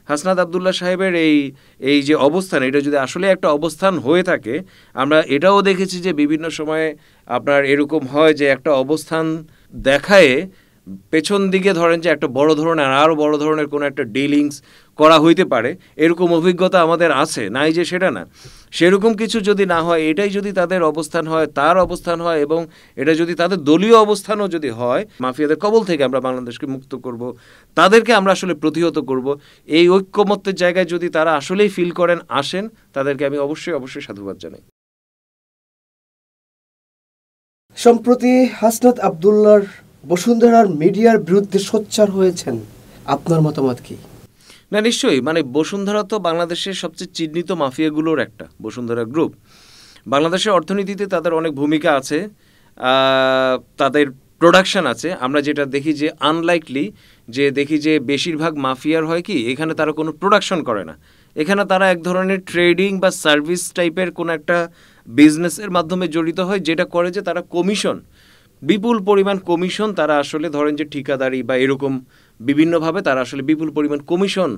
হাসনাত আবদুল্লাহ সাহেবের এই যে অবস্থান, এটা যদি আসলে একটা অবস্থান হয়ে থাকে, আমরা এটাও দেখেছি যে বিভিন্ন সময়ে আপনার এরকম হয় যে একটা অবস্থান দেখায় পেছন দিকে ধরেন যে একটা বড় ধরনের আরও বড় ধরনের কোনো একটা ডিলিংস করা হইতে পারে, এরকম অভিজ্ঞতা আমাদের আছে, নাই যে সেটা না। সেরকম কিছু যদি না হয়, এটাই যদি তাদের অবস্থান হয়, তার অবস্থান হয়, এবং এটা যদি তাদের দলীয় অবস্থানও যদি হয়, মাফিয়াদের কবল থেকে আমরা বাংলাদেশকে মুক্ত করব, তাদেরকে আমরা আসলে প্রতিহত করব, এই ঐক্যমত্যের জায়গায় যদি তারা আসলেই ফিল করেন, আসেন, তাদেরকে আমি অবশ্যই সাধুবাদ জানাই। সম্প্রতি হাসনাত আবদুল্লাহর বসুন্ধরার মিডিয়ার বিরুদ্ধে সোচ্চার হয়েছেন, আপনার মতামত কি? না, নিশ্চয়ই, মানে বসুন্ধরা তো বাংলাদেশের সবচেয়ে চিহ্নিত মাফিয়াগুলোর একটা, বসুন্ধরা গ্রুপ। বাংলাদেশের অর্থনীতিতে তাদের অনেক ভূমিকা আছে, তাদের প্রোডাকশন আছে। আমরা যেটা দেখি যে আনলাইকলি যে দেখি যে বেশিরভাগ মাফিয়ার হয় কি, এখানে তারা কোনো প্রোডাকশন করে না, এখানে তারা এক ধরনের ট্রেডিং বা সার্ভিস টাইপের কোনো একটা বিজনেসের মাধ্যমে জড়িত হয়, যেটা করে যে তারা কমিশন, বিপুল পরিমাণ কমিশন তারা আসলে ধরেন যে ঠিকাদারি বা এরকম বিভিন্নভাবে তারা আসলে বিপুল পরিমাণ কমিশন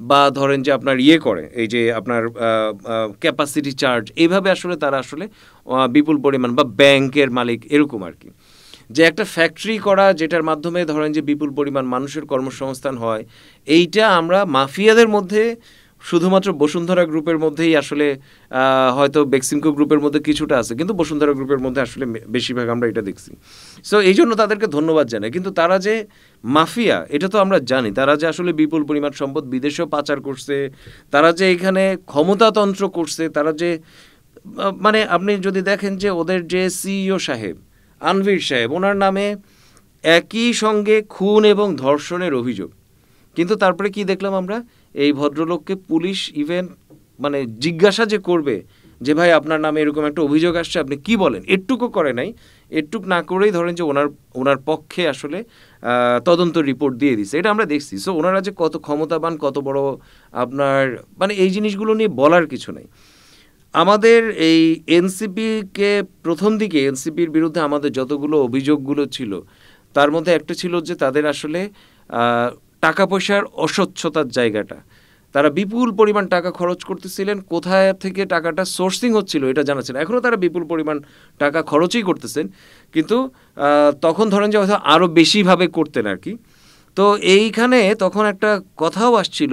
বা ধরেন যে আপনার করে, এই যে আপনার ক্যাপাসিটি চার্জ, এইভাবে আসলে তারা আসলে বিপুল পরিমাণ, বা ব্যাংকের মালিক এরকম আর কি, যে একটা ফ্যাক্টরি করা যেটার মাধ্যমে ধরেন যে বিপুল পরিমাণ মানুষের কর্মসংস্থান হয়, এইটা আমরা মাফিয়াদের মধ্যে শুধুমাত্র বসুন্ধরা গ্রুপের মধ্যেই আসলে হয়তো বেক্সিমকো গ্রুপের মধ্যে কিছুটা আছে, কিন্তু বসুন্ধরা গ্রুপের মধ্যে আসলে বেশিরভাগ আমরা এটা দেখছি। সো এই জন্য তাদেরকে ধন্যবাদ জানাই। কিন্তু তারা যে মাফিয়া, এটা তো আমরা জানি, তারা যে আসলে বিপুল পরিমাণ সম্পদ বিদেশেও পাচার করছে, তারা যে এখানে ক্ষমতাতন্ত্র করছে, তারা যে মানে আপনি যদি দেখেন যে ওদের যে সিইও সাহেব আনভির সাহেব, ওনার নামে একই সঙ্গে খুন এবং ধর্ষণের অভিযোগ, কিন্তু তারপরে কি দেখলাম আমরা, এই ভদ্রলোককে পুলিশ ইভেন মানে জিজ্ঞাসা যে করবে যে ভাই আপনার নামে এরকম একটা অভিযোগ আসছে, আপনি কি বলেন, এটুকু করে নাই। এটুক না করেই ধরেন যে ওনার পক্ষে আসলে তদন্ত রিপোর্ট দিয়ে দিছে, এটা আমরা দেখছি। সো ওনারা যে কত ক্ষমতাবান, কত বড় আপনার, মানে এই জিনিসগুলো নিয়ে বলার কিছু নেই। আমাদের এই এনসিপিকে প্রথম দিকে এনসিপির বিরুদ্ধে আমাদের যতগুলো অভিযোগগুলো ছিল, তার মধ্যে একটা ছিল যে তাদের আসলে টাকা পয়সার অস্বচ্ছতার জায়গাটা, তারা বিপুল পরিমাণ টাকা খরচ করতেছিলেন, কোথায় থেকে টাকাটা সোর্সিং হচ্ছিল এটা জানা ছিল। এখনও তারা বিপুল পরিমাণ টাকা খরচই করতেছেন, কিন্তু তখন ধরেন যে হয়তো আরও বেশিভাবে করতেন আর কি। তো এইখানে তখন একটা কথাও আসছিল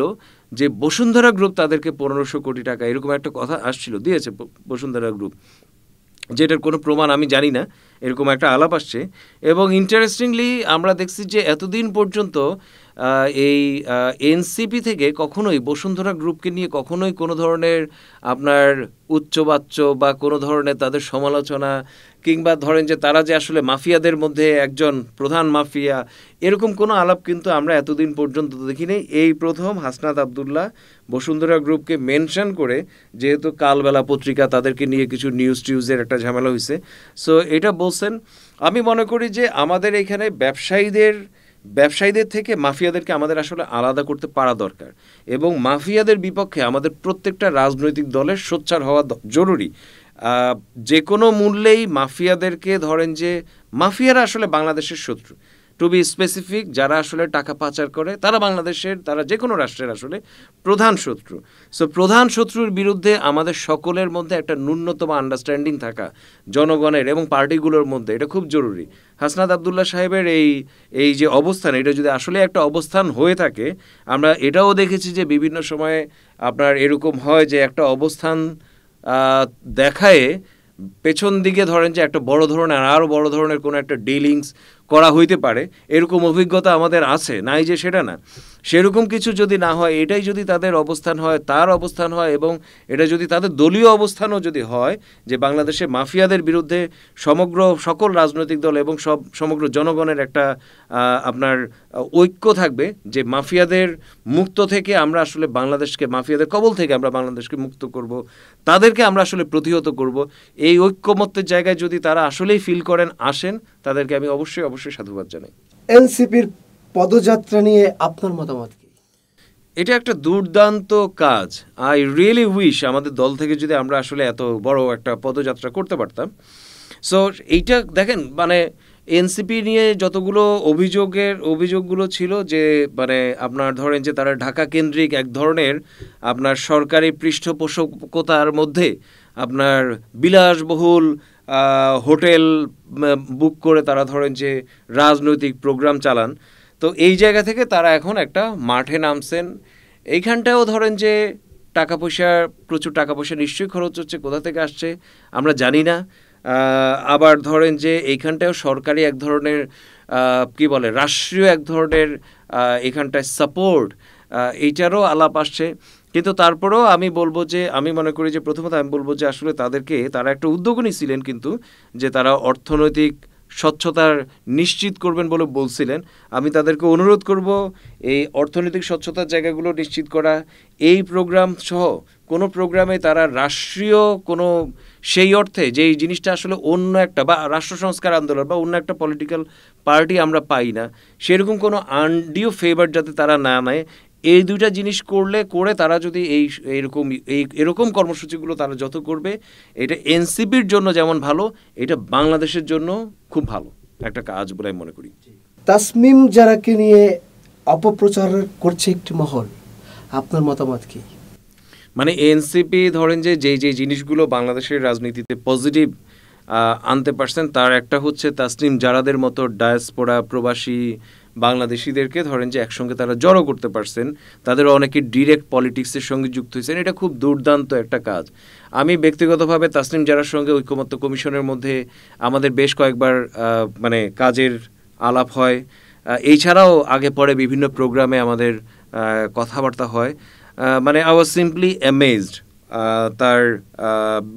যে বসুন্ধরা গ্রুপ তাদেরকে 1500 কোটি টাকা এরকম একটা কথা আসছিল, দিয়েছে বসুন্ধরা গ্রুপ, যেটার কোনো প্রমাণ আমি জানি না, এরকম একটা আলাপ আসছে। এবং ইন্টারেস্টিংলি আমরা দেখছি যে এতদিন পর্যন্ত এই এনসিপি থেকে কখনোই বসুন্ধরা গ্রুপকে নিয়ে কখনোই কোনো ধরনের আপনার উচ্চবাচ্য বা কোনো ধরনের তাদের সমালোচনা, কিংবা ধরেন যে তারা যে আসলে মাফিয়াদের মধ্যে একজন প্রধান মাফিয়া, এরকম কোনো আলাপ কিন্তু আমরা এতদিন পর্যন্ত দেখিনি। এই প্রথম হাসনাত আবদুল্লাহ বসুন্ধরা গ্রুপকে মেনশন করে, যেহেতু কালবেলা পত্রিকা তাদেরকে নিয়ে কিছু নিউজের একটা ঝামেলা হয়েছে, সো এটা বলছেন। আমি মনে করি যে আমাদের এখানে ব্যবসায়ীদের থেকে মাফিয়াদেরকে আমাদের আসলে আলাদা করতে পারা দরকার, এবং মাফিয়াদের বিপক্ষে আমাদের প্রত্যেকটা রাজনৈতিক দলের সোচ্চার হওয়া জরুরি। যে কোনো মূল্যেই মাফিয়াদেরকে ধরেন যে মাফিয়ারা আসলে বাংলাদেশের শত্রু, টু বি স্পেসিফিক, যারা আসলে টাকা পাচার করে তারা বাংলাদেশের, তারা যে কোনো রাষ্ট্রের আসলে প্রধান শত্রু। সো প্রধান শত্রুর বিরুদ্ধে আমাদের সকলের মধ্যে একটা ন্যূনতম আন্ডারস্ট্যান্ডিং থাকা, জনগণের এবং পার্টিগুলোর মধ্যে, এটা খুব জরুরি। হাসনাত আবদুল্লাহ সাহেবের এই যে অবস্থান, এটা যদি আসলে একটা অবস্থান হয়ে থাকে, আমরা এটাও দেখেছি যে বিভিন্ন সময়ে আপনার এরকম হয় যে একটা অবস্থান দেখায় পেছন দিকে ধরেন যে একটা বড় ধরনের আরও বড় ধরনের কোনো একটা ডিলিংস করা হইতে পারে, এরকম অভিজ্ঞতা আমাদের আছে, নাই যে সেটা না। সেরকম কিছু যদি না হয়, এটাই যদি তাদের অবস্থান হয়, তার অবস্থান হয়, এবং এটা যদি তাদের দলীয় অবস্থানও যদি হয়, যে বাংলাদেশে মাফিয়াদের বিরুদ্ধে সকল রাজনৈতিক দল এবং সমগ্র জনগণের একটা আপনার ঐক্য থাকবে, যে মাফিয়াদের মুক্ত থেকে আমরা আসলে বাংলাদেশকে, মাফিয়াদের কবল থেকে আমরা বাংলাদেশকে মুক্ত করব, তাদেরকে আমরা আসলে প্রতিহত করব, এই ঐক্যমত্যের জায়গায় যদি তারা আসলেই ফিল করেন, আসেন, তাদেরকে আমি অবশ্যই সাধুবাদ জানাই। এনসিপির পদযাত্রা নিয়ে আপনার মতামত কি? এটা একটা দুর্দান্ত কাজ। আই রিয়েলি উইশ আমাদের দল থেকে যদি আমরা আসলে এত বড় একটা পদযাত্রা করতে পারতাম। সো এইটা দেখেন, মানে এনসিপি নিয়ে যতগুলো অভিযোগগুলো ছিল যে মানে আপনার ধরেন যে তারা ঢাকা কেন্দ্রিক এক ধরনের আপনার সরকারি পৃষ্ঠপোষকতার মধ্যে আপনার বিলাসবহুল হোটেল বুক করে তারা ধরেন যে রাজনৈতিক প্রোগ্রাম চালান। তো এই জায়গা থেকে তারা এখন একটা মাঠে নামছেন। এইখানটাও ধরেন যে প্রচুর টাকা পয়সা নিশ্চয়ই খরচ হচ্ছে, কোথা থেকে আসছে আমরা জানি না। আবার ধরেন যে এইখানটাও সরকারি এক ধরনের কি বলে রাষ্ট্রীয় এক ধরনের এখানটায় সাপোর্ট, এইটারও আলাপ আসছে। কিন্তু তারপরেও আমি মনে করি যে প্রথমত আমি বলবো যে আসলে তারা একটা উদ্যোগ নিয়েছিলেন, কিন্তু যে তারা অর্থনৈতিক স্বচ্ছতার নিশ্চিত করবেন বলে বলছিলেন। আমি তাদেরকে অনুরোধ করব এই অর্থনৈতিক স্বচ্ছতার জায়গাগুলো নিশ্চিত করা। এই প্রোগ্রাম সহ কোনো প্রোগ্রামে তারা রাষ্ট্রীয় কোনো সেই অর্থে যে এই জিনিসটা আসলে অন্য একটা বা রাষ্ট্র সংস্কার আন্দোলন বা অন্য একটা পলিটিক্যাল পার্টি আমরা পাই না, সেরকম কোনো আনডিউ ফেভার যাতে তারা না নেয়। এই দুইটা জিনিস করে তারা যদি এরকম কর্মসূচিগুলো তারা যত করবে, এটা এনসিপির জন্য যেমন ভালো, এটা বাংলাদেশের জন্য খুব ভালো একটা কাজ বলে আমি মনে করি। তাসমিম জারাকে নিয়ে অপপ্রচার করছে একটি মহল, আপনার মতামত কি? মানে এনসিপি ধরেন যে জিনিসগুলো বাংলাদেশের রাজনীতিতে পজিটিভ আনতে পারছেন, তার একটা হচ্ছে তাসনিম জারাদের মতো ডায়াসপোরা প্রবাসী বাংলাদেশিদেরকে ধরেন যে একসঙ্গে তারা জড়ো করতে পারছেন, তাদের অনেকে ডিরেক্ট পলিটিক্সের সঙ্গে যুক্ত হয়েছেন। এটা খুব দুর্দান্ত একটা কাজ। আমি ব্যক্তিগতভাবে তাসনিম জারার সঙ্গে ঐকমত্য কমিশনের মধ্যে আমাদের বেশ কয়েকবার মানে কাজের আলাপ হয়। এছাড়াও আগে পরে বিভিন্ন প্রোগ্রামে আমাদের কথাবার্তা হয়। মানে আই ওয়াজ সিম্পলি অ্যামেজড তার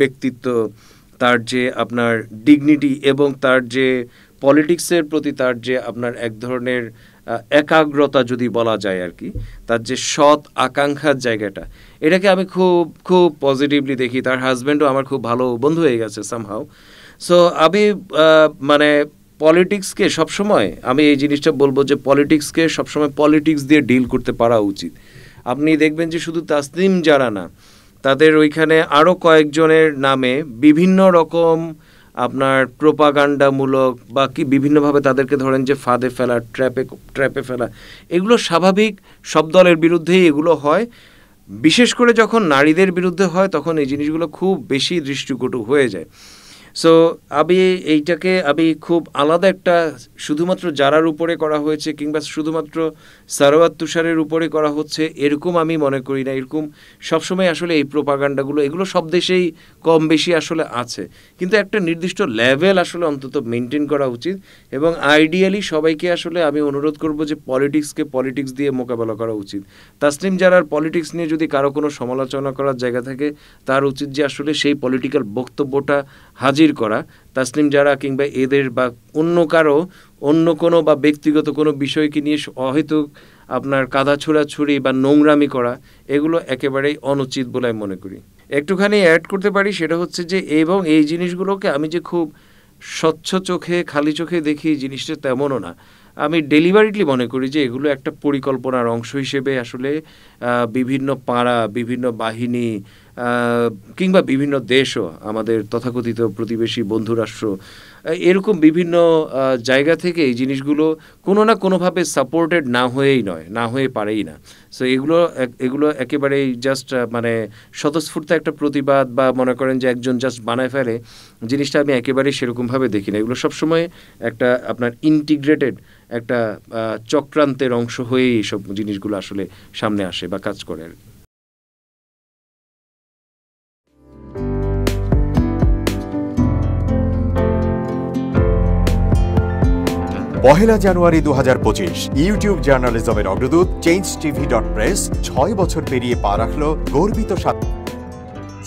ব্যক্তিত্ব, তার যে আপনার ডিগনিটি এবং তার যে পলিটিক্সের প্রতি তার যে আপনার এক ধরনের একাগ্রতা যদি বলা যায় আর কি, তার যে সৎ আকাঙ্ক্ষার জায়গাটা, এটাকে আমি খুব খুব পজিটিভলি দেখি। তার হাজব্যান্ডও আমার খুব ভালো বন্ধু হয়ে গেছে সামহাও। সো আমি মানে পলিটিক্সকে সবসময় আমি এই জিনিসটা বলবো যে পলিটিক্সকে সবসময় পলিটিক্স দিয়ে ডিল করতে পারা উচিত। আপনি দেখবেন যে শুধু তাসনিম জারা না, তাদের ওইখানে আরও কয়েকজনের নামে বিভিন্ন রকম আপনার প্রোপাগান্ডামূলক বা কি বিভিন্নভাবে তাদেরকে ধরেন যে ফাঁদে ফেলা, ট্র্যাপে ফেলা, এগুলো স্বাভাবিক। সব দলের বিরুদ্ধেই এগুলো হয়। বিশেষ করে যখন নারীদের বিরুদ্ধে হয় তখন এই জিনিসগুলো খুব বেশি দৃষ্টিকটু হয়ে যায়। সো এইটাকে খুব আলাদা একটা শুধুমাত্র জারার উপরে করা হয়েছে কিংবা শুধুমাত্র সারোয়ার তুষারের উপরে করা হচ্ছে এরকম আমি মনে করি না। এরকম সবসময় আসলে এই প্রোপাগান্ডাগুলো এগুলো সব দেশেই কম বেশি আসলে আছে, কিন্তু একটা নির্দিষ্ট লেভেল আসলে অন্তত মেনটেন করা উচিত। এবং আইডিয়ালি সবাইকে আসলে আমি অনুরোধ করব যে পলিটিক্সকে পলিটিক্স দিয়ে মোকাবেলা করা উচিত। তাসনিম জারার পলিটিক্স নিয়ে যদি কারো কোনো সমালোচনা করার জায়গা থাকে, তার উচিত যে আসলে সেই পলিটিক্যাল বক্তব্যটা হাজির করা। তাসনিম জারা কিংবা এদের বা অন্য কোনো বা ব্যক্তিগত কোনো বিষয়কে নিয়ে অহেতুক আপনার কাদা ছোড়াছুড়ি বা নোংরামি করা, এগুলো একেবারেই অনুচিত বলে আমি মনে করি। একটুখানি অ্যাড করতে পারি, সেটা হচ্ছে যে এবং এই জিনিসগুলোকে আমি যে খুব স্বচ্ছ চোখে খালি চোখে দেখি জিনিসটা তেমনও না। আমি ডেলিভারিটলি মনে করি যে এগুলো একটা পরিকল্পনার অংশ হিসেবে আসলে বিভিন্ন পাড়া, বিভিন্ন বাহিনী কিংবা বিভিন্ন দেশও, আমাদের তথাকথিত প্রতিবেশী বন্ধুরাষ্ট্র, এরকম বিভিন্ন জায়গা থেকে এই জিনিসগুলো কোনো না কোনোভাবে সাপোর্টেড না হয়ে পারেই না। সো এগুলো একেবারেই জাস্ট মানে স্বতঃস্ফূর্ত একটা প্রতিবাদ বা মনে করেন যে একজন জাস্ট বানায় ফেলে, জিনিসটা আমি একেবারেই সেরকমভাবে দেখি না। এগুলো সবসময় একটা আপনার ইন্টিগ্রেটেড একটা চক্রান্তের অংশ হয়েই এইসব জিনিসগুলো আসলে সামনে আসে বা কাজ করে আর কি। পহেলা জানুয়ারি 2025 ইউটিউব জার্নালিজমের অগ্রদূত changetv.press 6 বছর পেরিয়ে পা রাখলো গর্বিত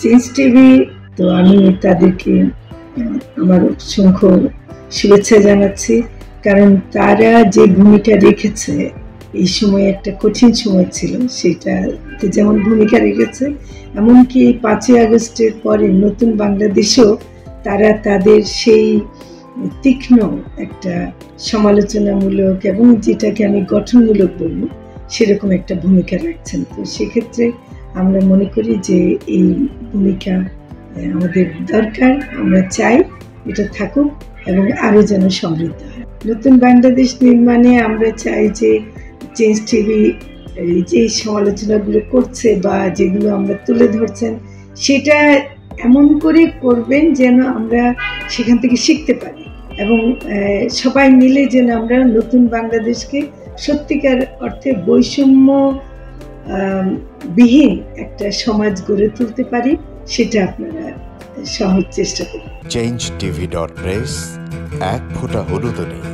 চেঞ্জ টিভি। তো আমি তাদেরকে আমার অসংখ্য শুভেচ্ছা জানাচ্ছি, কারণ তারা যে ভূমিকা রেখেছে এই সময় একটা কঠিন সময় ছিল, সেটাতে যেমন ভূমিকা রেখেছে, এমনকি 5ই আগস্টের পরে নতুন বাংলাদেশেও তারা তাদের সেই তীক্ষ্ণ একটা সমালোচনামূলক এবং যেটাকে আমি গঠনমূলক বলবো সেরকম একটা ভূমিকা রাখছেন। তো সেক্ষেত্রে আমরা মনে করি যে এই ভূমিকা আমাদের দরকার, আমরা চাই এটা থাকুক এবং আরও যেন সমৃদ্ধ হয়। নতুন বাংলাদেশ নির্মাণে আমরা চাই যে চেঞ্জ টিভি যে সমালোচনাগুলো করছে বা যেগুলো আমরা তুলে ধরছেন সেটা এমন করে করবেন যেন আমরা সেখান থেকে শিখতে পারি এবং সবাই মিলে যেন আমরা নতুন বাংলাদেশকে সত্যিকার অর্থে বৈষম্য বিহীন একটা সমাজ গড়ে তুলতে পারি, সেটা আপনারা সহজ চেষ্টা করুন। changetv.press, এক ফোঁটা হলুদ নেই।